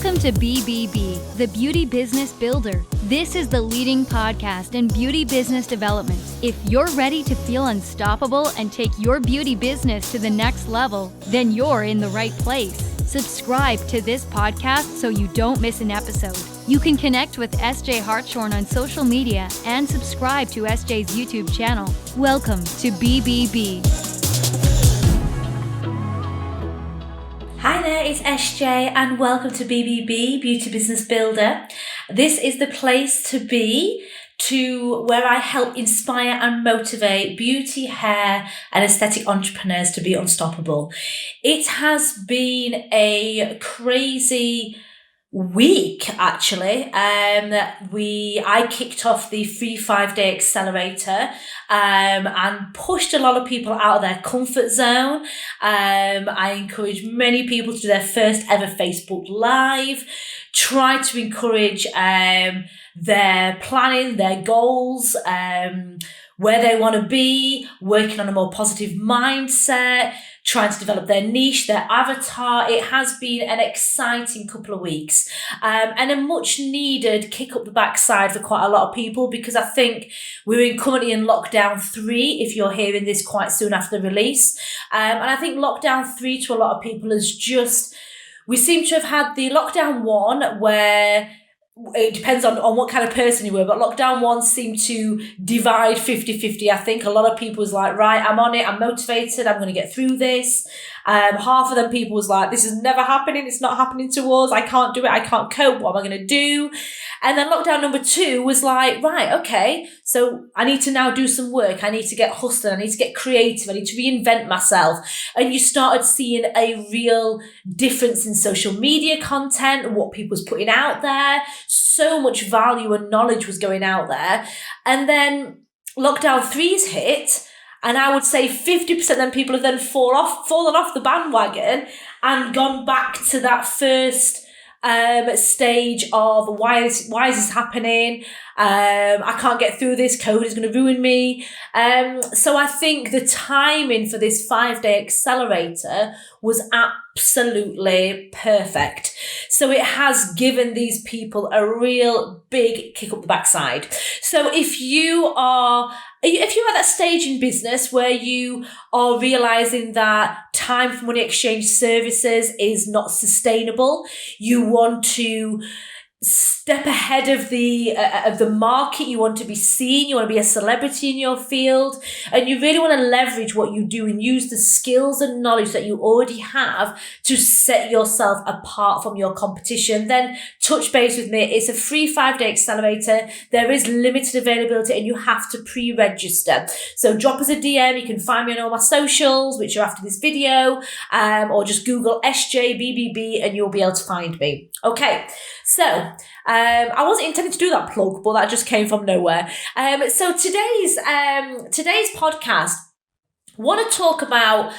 Welcome to BBB, the Beauty Business Builder. This is the leading podcast in beauty business development. If you're ready to feel unstoppable and take your beauty business to the next level, then you're in the right place. Subscribe to this podcast so you don't miss an episode. You can connect with Essjay Hartshorn on social media and subscribe to Essjay's YouTube channel. Welcome to BBB. Hi there, it's Essjay and welcome to BBB, Beauty Business Builder. This is the place to be where I help inspire and motivate beauty, hair and aesthetic entrepreneurs to be unstoppable. It has been a crazy week actually. I kicked off the free 5-day accelerator and pushed a lot of people out of their comfort zone. I encouraged many people to do their first ever Facebook Live, try to encourage their planning, their goals, where they want to be, working on a more positive mindset, trying to develop their niche, their avatar. It has been an exciting couple of weeks and a much needed kick up the backside for quite a lot of people, because I think we're currently in lockdown 3 if you're hearing this quite soon after the release. And I think lockdown 3 to a lot of people is just, we seem to have had the lockdown 1 where it depends on what kind of person you were, but lockdown 1 seemed to divide 50-50. I think a lot of people was like, right, I'm on it, I'm motivated, I'm going to get through this. Half of them people was like, this is never happening, it's not happening to us, I can't do it, I can't cope, what am I going to do? And then lockdown number 2 was like, right, okay, so I need to now do some work, I need to get hustling, I need to get creative, I need to reinvent myself. And you started seeing a real difference in social media content and what people was putting out there. So much value and knowledge was going out there. And then lockdown 3's hit, and I would say 50% of them people have then fallen off the bandwagon and gone back to that first stage of why is this happening? I can't get through this. COVID is going to ruin me. So I think the timing for this 5-day accelerator was absolutely perfect. So it has given these people a real big kick up the backside. So if you're at that stage in business where you are realizing that time for money exchange services is not sustainable, you want to step ahead of the market, you want to be seen, you want to be a celebrity in your field, and you really want to leverage what you do and use the skills and knowledge that you already have to set yourself apart from your competition, then touch base with me. It's a free 5-day accelerator. There is limited availability and you have to pre-register. So drop us a DM. You can find me on all my socials, which are after this video, or just Google SJBBB and you'll be able to find me. Okay, so I wasn't intending to do that plug, but that just came from nowhere. So today's podcast, I want to talk about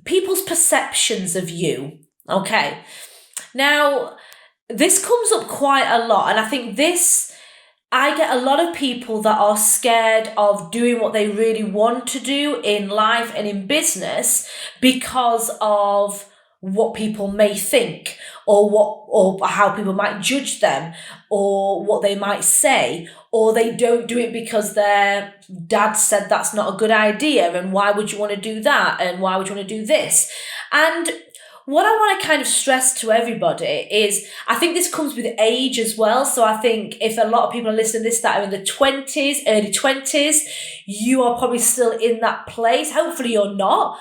people's perceptions of you. Okay, now this comes up quite a lot, and I think I get a lot of people that are scared of doing what they really want to do in life and in business because of what people may think, or how people might judge them, or what they might say, or they don't do it because their dad said that's not a good idea, and why would you want to do that, and why would you want to do this? And what I want to kind of stress to everybody is, I think this comes with age as well. So I think if a lot of people are listening to this that are in the 20s, early 20s, you are probably still in that place. Hopefully you're not.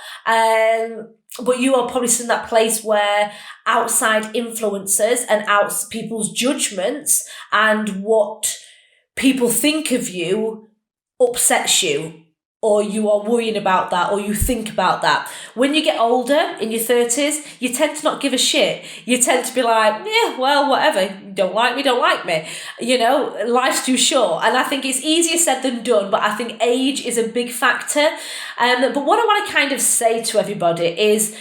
But you are probably still in that place where outside influences and people's judgments and what people think of you upsets you, or you are worrying about that, or you think about that. When you get older, in your 30s, you tend to not give a shit. You tend to be like, yeah, well, whatever. Don't like me. You know, life's too short. And I think it's easier said than done, but I think age is a big factor. But what I want to kind of say to everybody is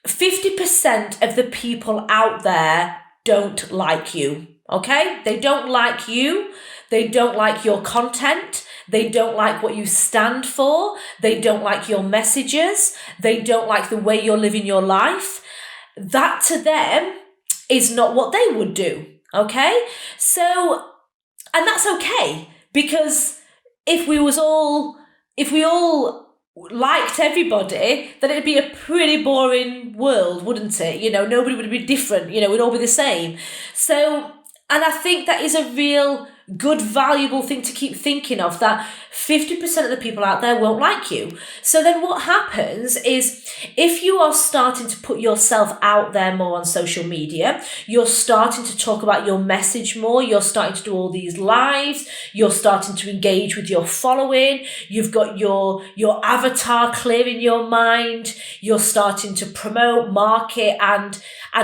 50% of the people out there don't like you, okay? They don't like you. They don't like your content. They don't like what you stand for. They don't like your messages. They don't like the way you're living your life. that to them is not what they would do. Okay? So, and that's okay, because if we all liked everybody, then it'd be a pretty boring world, wouldn't it? Nobody would be different. We'd all be the same. So, and I think that is a real good, valuable thing to keep thinking of, that 50% of the people out there won't like you. So then what happens is, if you are starting to put yourself out there more on social media, you're starting to talk about your message more, you're starting to do all these lives, you're starting to engage with your following, you've got your avatar clear in your mind, you're starting to promote, market, and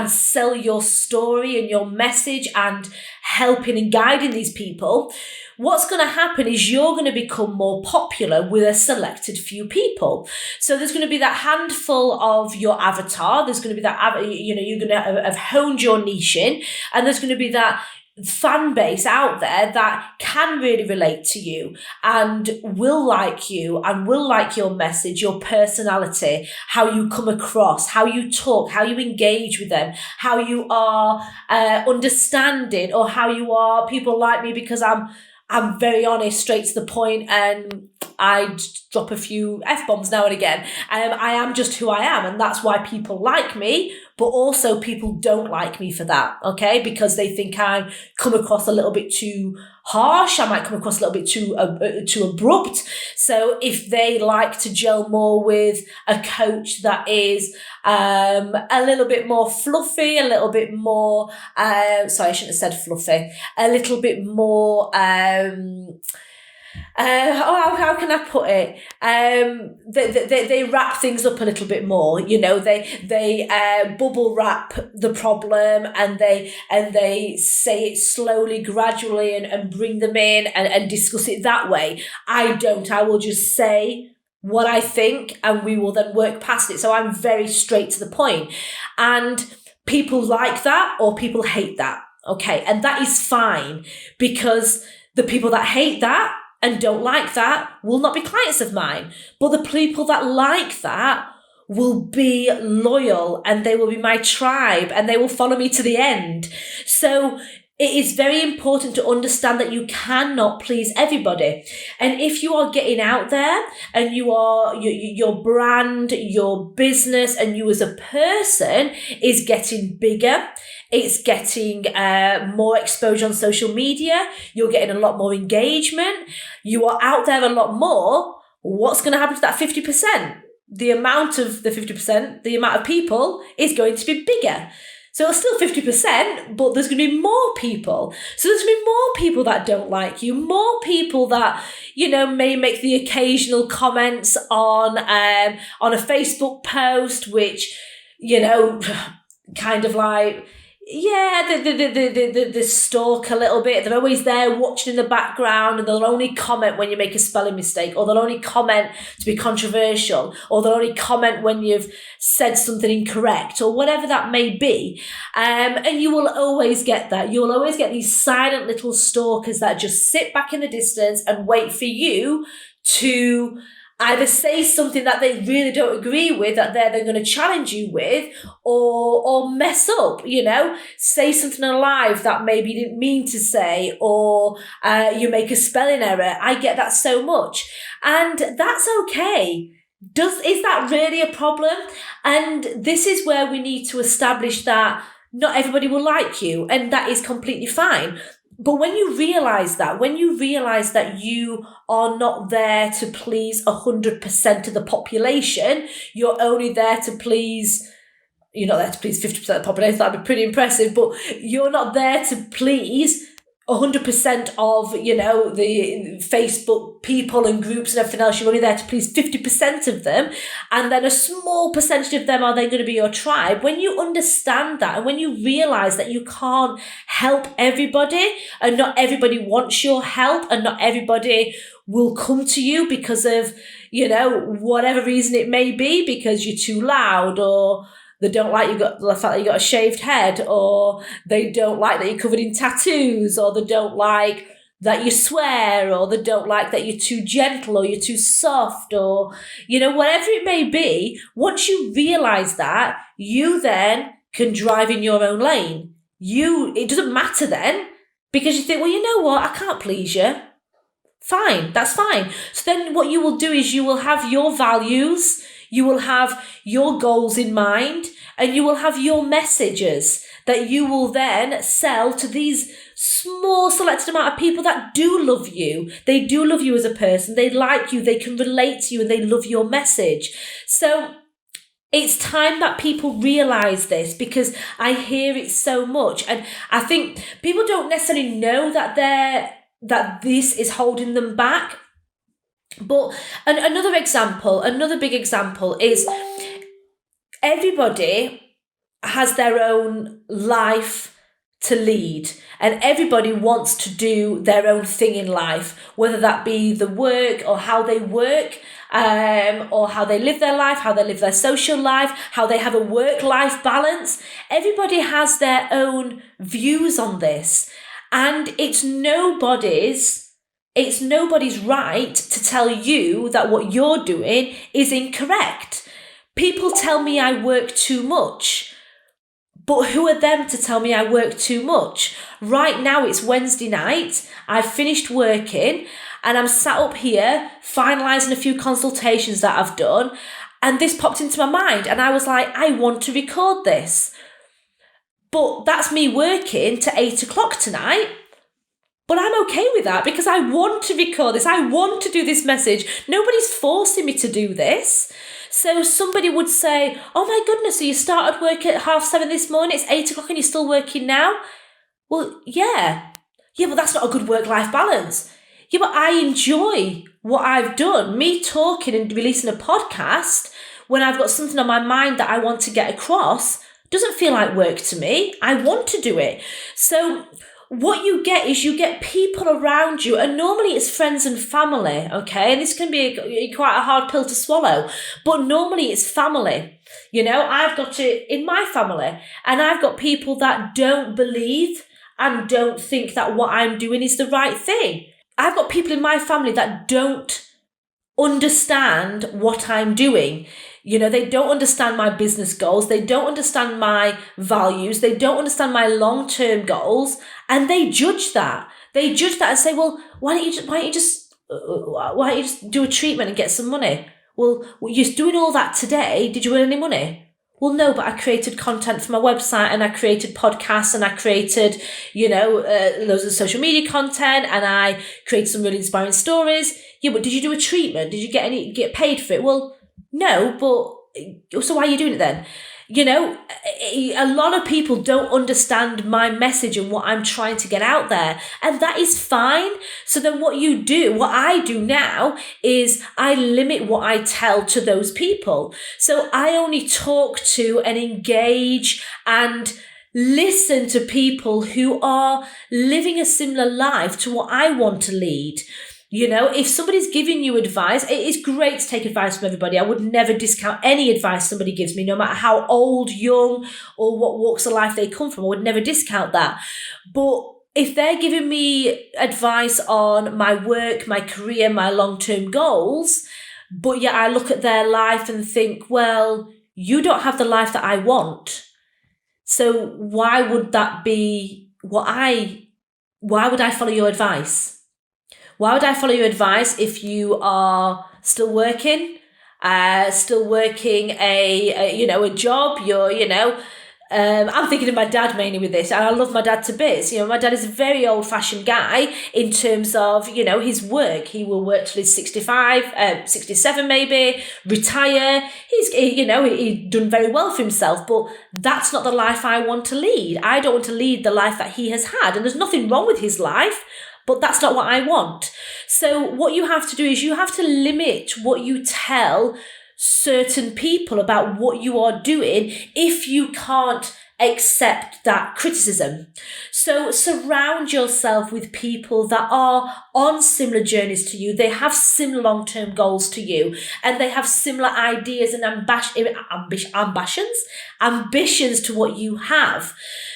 sell your story and your message and helping and guiding these people, what's going to happen is you're going to become more popular with a selected few people. So there's going to be that handful of your avatar. There's going to be that, you're going to have honed your niche in, and there's going to be that fan base out there that can really relate to you and will like you and will like your message, your personality, how you come across, how you talk, how you engage with them, how you are understanding, or how you are, people like me because I'm very honest, straight to the point, and I drop a few F-bombs now and again. I am just who I am, and that's why people like me, but also people don't like me for that, okay? Because they think I come across a little bit too harsh, I might come across a little bit too abrupt. So if they like to gel more with a coach that is a little bit more fluffy, a little bit more, sorry, I shouldn't have said fluffy, a little bit more, how can I put it? They wrap things up a little bit more. They bubble wrap the problem, and they say it slowly, gradually, and bring them in and discuss it that way. I don't. I will just say what I think, and we will then work past it. So I'm very straight to the point, and people like that or people hate that. Okay, and that is fine, because the people that hate that and don't like that will not be clients of mine. But the people that like that will be loyal, and they will be my tribe, and they will follow me to the end. So it is very important to understand that you cannot please everybody. And if you are getting out there and you are, your brand, your business, and you as a person is getting bigger, it's getting more exposure on social media, you're getting a lot more engagement, you are out there a lot more, what's going to happen to that 50%? The amount of the 50%, the amount of people is going to be bigger. So it's still 50%, but there's going to be more people. So there's going to be more people that don't like you, more people that, may make the occasional comments on a Facebook post, which, kind of like, the stalk a little bit. They're always there watching in the background, and they'll only comment when you make a spelling mistake, or they'll only comment to be controversial, or they'll only comment when you've said something incorrect, or whatever that may be. And you will always get that. You'll always get these silent little stalkers that just sit back in the distance and wait for you to either say something that they really don't agree with, that they're going to challenge you with, or mess up, say something in live that maybe you didn't mean to say, or you make a spelling error. I get that so much. And that's okay. Is that really a problem? And this is where we need to establish that not everybody will like you, and that is completely fine. But when you realize that you are not there to please 100% of the population, you're only there to please, you're not there to please 50% of the population, that'd be pretty impressive, but you're not there to please 100% of, the Facebook people and groups and everything else. You're only there to please 50% of them. And then a small percentage of them are then going to be your tribe. When you understand that, and when you realize that you can't help everybody, and not everybody wants your help, and not everybody will come to you because of, whatever reason it may be, because you're too loud, or they don't like the fact that you got a shaved head, or they don't like that you're covered in tattoos, or they don't like that you swear, or they don't like that you're too gentle, or you're too soft, or, whatever it may be. Once you realize that, you then can drive in your own lane. It doesn't matter then, because you think, well, you know what, I can't please you. Fine, that's fine. So then what you will do is you will have your values, you will have your goals in mind, and you will have your messages that you will then sell to these small selected amount of people that do love you. They do love you as a person. They like you. They can relate to you, and they love your message. So it's time that people realize this, because I hear it so much. And I think people don't necessarily know that this is holding them back. But another big example is everybody has their own life to lead, and everybody wants to do their own thing in life, whether that be the work or how they work, or how they live their life, how they live their social life, how they have a work-life balance. Everybody has their own views on this, and it's nobody's right to tell you that what you're doing is incorrect. People tell me I work too much, but who are them to tell me I work too much? Right now it's Wednesday night, I've finished working, and I'm sat up here finalising a few consultations that I've done, and this popped into my mind, and I was like, I want to record this. But that's me working to 8 o'clock tonight. But I'm okay with that, because I want to record this. I want to do this message. Nobody's forcing me to do this. So somebody would say, oh my goodness, so you started work at 7:30 this morning, it's 8 o'clock and you're still working now? Well, yeah, but that's not a good work-life balance. Yeah, but I enjoy what I've done. Me talking and releasing a podcast when I've got something on my mind that I want to get across doesn't feel like work to me. I want to do it. So what you get is you get people around you, and normally it's friends and family, okay? And this can be quite a hard pill to swallow, but normally it's family. You know, I've got it in my family, and I've got people that don't believe and don't think that what I'm doing is the right thing. I've got people in my family that don't understand what I'm doing. You know, they don't understand my business goals. They don't understand my values. They don't understand my long-term goals. And they judge that. They judge that and say, well, why don't you just do a treatment and get some money? Well, you're doing all that today. Did you earn any money? Well, no, but I created content for my website, and I created podcasts, and I created, loads of social media content, and I created some really inspiring stories. Yeah, but did you do a treatment? Did you get paid for it? Well, no, but so why are you doing it then? You know, a lot of people don't understand my message and what I'm trying to get out there, and that is fine. So then what I do now is I limit what I tell to those people. So I only talk to and engage and listen to people who are living a similar life to what I want to lead. You know, if somebody's giving you advice, it is great to take advice from everybody. I would never discount any advice somebody gives me, no matter how old, young, or what walks of life they come from. I would never discount that. But if they're giving me advice on my work, my career, my long-term goals, but yet I look at their life and think, well, you don't have the life that I want. So why would that be why would I follow your advice? Why would I follow your advice if you are still working a job? I'm thinking of my dad mainly with this, and I love my dad to bits. You know, my dad is a very old-fashioned guy in terms of, his work. He will work till he's 65, 67 maybe, retire. He's done very well for himself, but that's not the life I want to lead. I don't want to lead the life that he has had, and there's nothing wrong with his life, but that's not what I want. So what you have to do is you have to limit what you tell certain people about what you are doing if you can't accept that criticism. So surround yourself with people that are on similar journeys to you. They have similar long-term goals to you, and they have similar ideas and ambitions to what you have.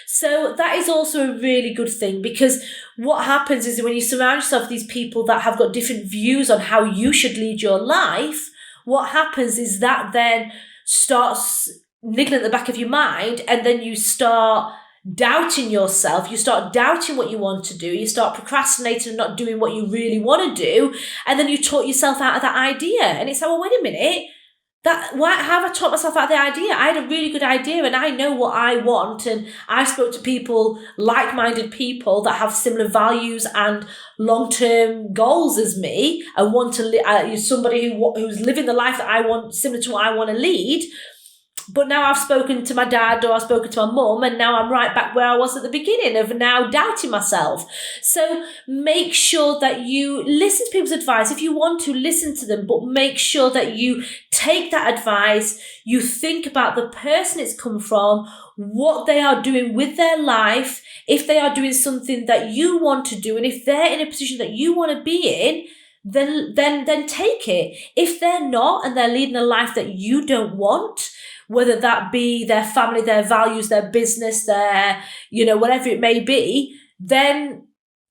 So that is also a really good thing, because what happens is when you surround yourself with these people that have got different views on how you should lead your life, what happens is that then starts niggling at the back of your mind, and then you start doubting yourself, you start doubting what you want to do, you start procrastinating and not doing what you really want to do, and then you talk yourself out of that idea. And it's like, well, wait a minute, why have I talked myself out of the idea? I had a really good idea and I know what I want, and I spoke to people, like-minded people that have similar values and long-term goals as me, and want to somebody who's living the life that I want, similar to what I want to lead. But now I've spoken to my dad, or I've spoken to my mum, and now I'm right back where I was at the beginning of now doubting myself. So make sure that you listen to people's advice. If you want to, listen to them, but make sure that you take that advice, you think about the person it's come from, what they are doing with their life, if they are doing something that you want to do, and if they're in a position that you want to be in, then take it. If they're not, and they're leading a life that you don't want, whether that be their family, their values, their business, their, whatever it may be, then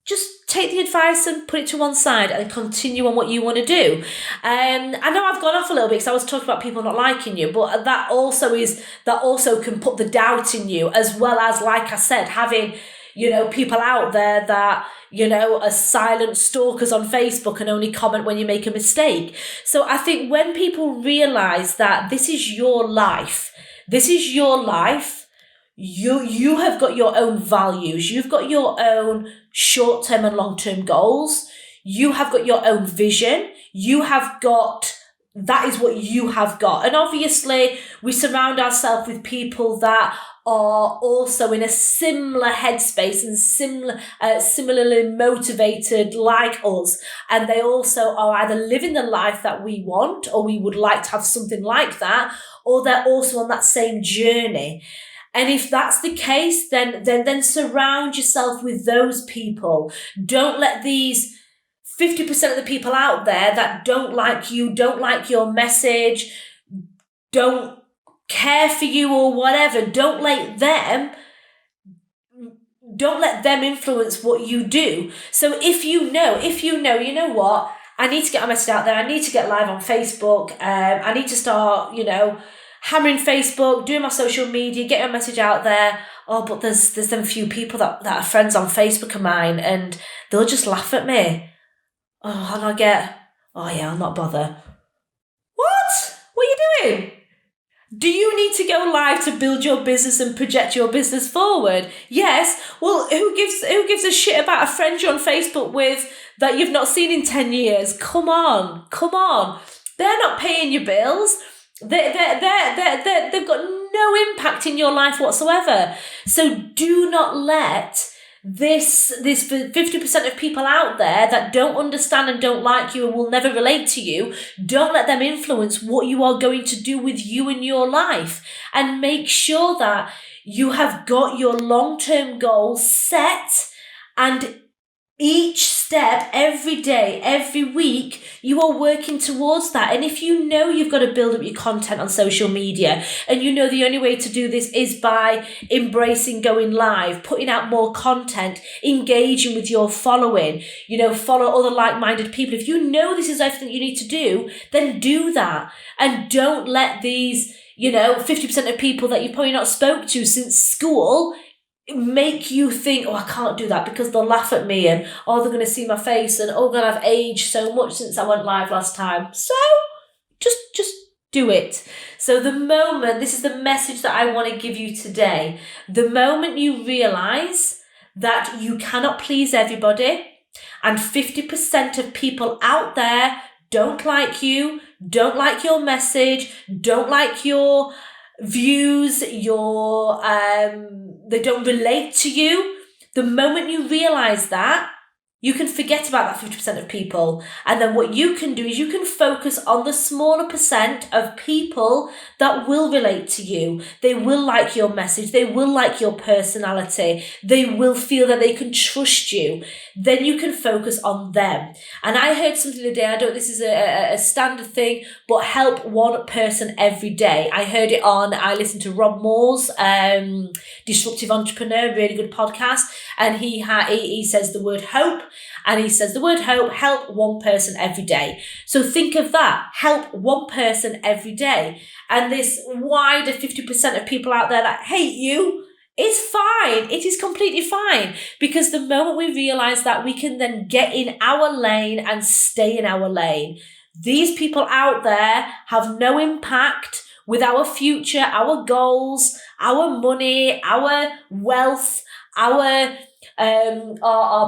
just take the advice and put it to one side and continue on what you want to do. I know I've gone off a little bit because I was talking about people not liking you, but that also can put the doubt in you, as well as, like I said, having, people out there that, are silent stalkers on Facebook and only comment when you make a mistake. So I think when people realize that this is your life, you have got your own values, you've got your own short-term and long-term goals, you have got your own vision, that is what you have got. And obviously we surround ourselves with people that are also in a similar headspace and similarly motivated like us. And they also are either living the life that we want, or we would like to have something like that, or they're also on that same journey. And if that's the case, then surround yourself with those people. Don't let these 50% of the people out there that don't like you, don't like your message, don't care for you or whatever, don't let them influence what you do. So if you know what, I need to get a message out there, I need to get live on Facebook, I need to start, hammering Facebook, doing my social media, getting a message out there. Oh, but there's them few people that are friends on Facebook of mine, and they'll just laugh at me. Oh, and I get, oh yeah, I'll not bother. What are you doing? Do you need to go live to build your business and project your business forward? Yes. Well, who gives a shit about a friend you're on Facebook with that you've not seen in 10 years? Come on. They're not paying your bills. They've got no impact in your life whatsoever. So do not let this 50% of people out there that don't understand and don't like you and will never relate to you, don't let them influence what you are going to do with you in your life. And make sure that you have got your long-term goals set, and each step, every day, every week, you are working towards that. And if you know you've got to build up your content on social media, and you know the only way to do this is by embracing going live, putting out more content, engaging with your following, follow other like-minded people. If you know this is everything you need to do, then do that. And don't let these, 50% of people that you've probably not spoke to since school make you think, oh, I can't do that because they'll laugh at me, and oh, they're going to see my face, and oh God, I've aged so much since I went live last time. So just do it. So this is the message that I want to give you today. The moment you realize that you cannot please everybody, and 50% of people out there don't like you, don't like your message, don't like your views, they don't relate to you. The moment you realize that, you can forget about that 50% of people. And then what you can do is you can focus on the smaller percent of people that will relate to you. They will like your message. They will like your personality. They will feel that they can trust you. Then you can focus on them. And I heard something the other day, I don't know if this is a standard thing, but help one person every day. I listened to Rob Moore's Disruptive Entrepreneur, really good podcast. And he says the word hope And he says the word hope, help one person every day. So think of that, help one person every day. And this wider 50% of people out there that hate you, it's fine. It is completely fine. Because the moment we realize that, we can then get in our lane and stay in our lane. These people out there have no impact with our future, our goals, our money, our wealth, our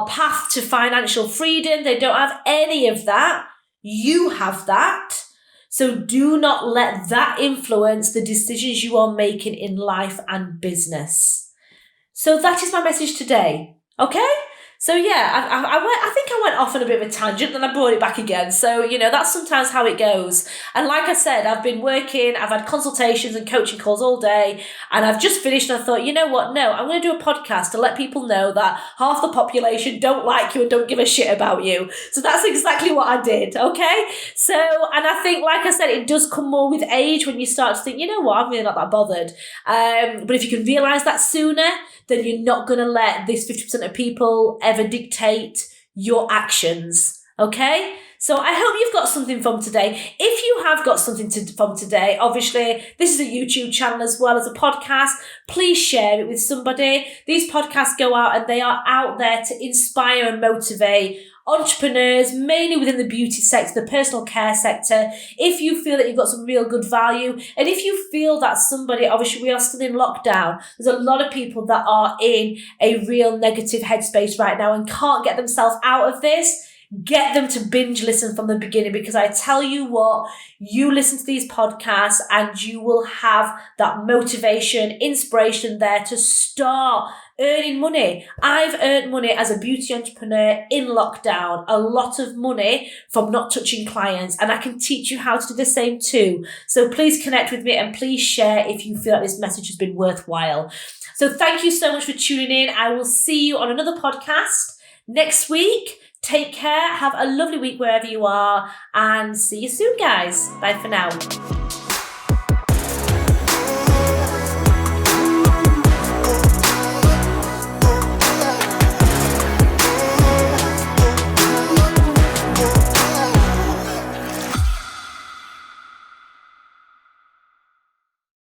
path to financial freedom. They don't have any of that. You have that. So do not let that influence the decisions you are making in life and business. So that is my message today. Okay? So yeah, I think I went off on a bit of a tangent, then I brought it back again. So, that's sometimes how it goes. And like I said, I've been working, I've had consultations and coaching calls all day, and I've just finished and I thought, you know what? No, I'm going to do a podcast to let people know that half the population don't like you and don't give a shit about you. So that's exactly what I did, okay? So, and I think, like I said, it does come more with age when you start to think, you know what, I'm really not that bothered. But if you can realise that sooner, then you're not going to let this 50% of people ever dictate your actions. Okay? So I hope you've got something from today. If you have got something from today, obviously, this is a YouTube channel as well as a podcast. Please share it with somebody. These podcasts go out and they are out there to inspire and motivate entrepreneurs, mainly within the beauty sector, the personal care sector. If you feel that you've got some real good value, and if you feel that somebody, obviously we are still in lockdown, there's a lot of people that are in a real negative headspace right now and can't get themselves out of this. Get them to binge listen from the beginning, because I tell you what, you listen to these podcasts and you will have that motivation, inspiration there to start earning money. I've earned money as a beauty entrepreneur in lockdown, a lot of money from not touching clients, and I can teach you how to do the same too. So please connect with me and please share if you feel like this message has been worthwhile. So thank you so much for tuning in. I will see you on another podcast next week. Take care, have a lovely week wherever you are, and see you soon, guys. Bye for now.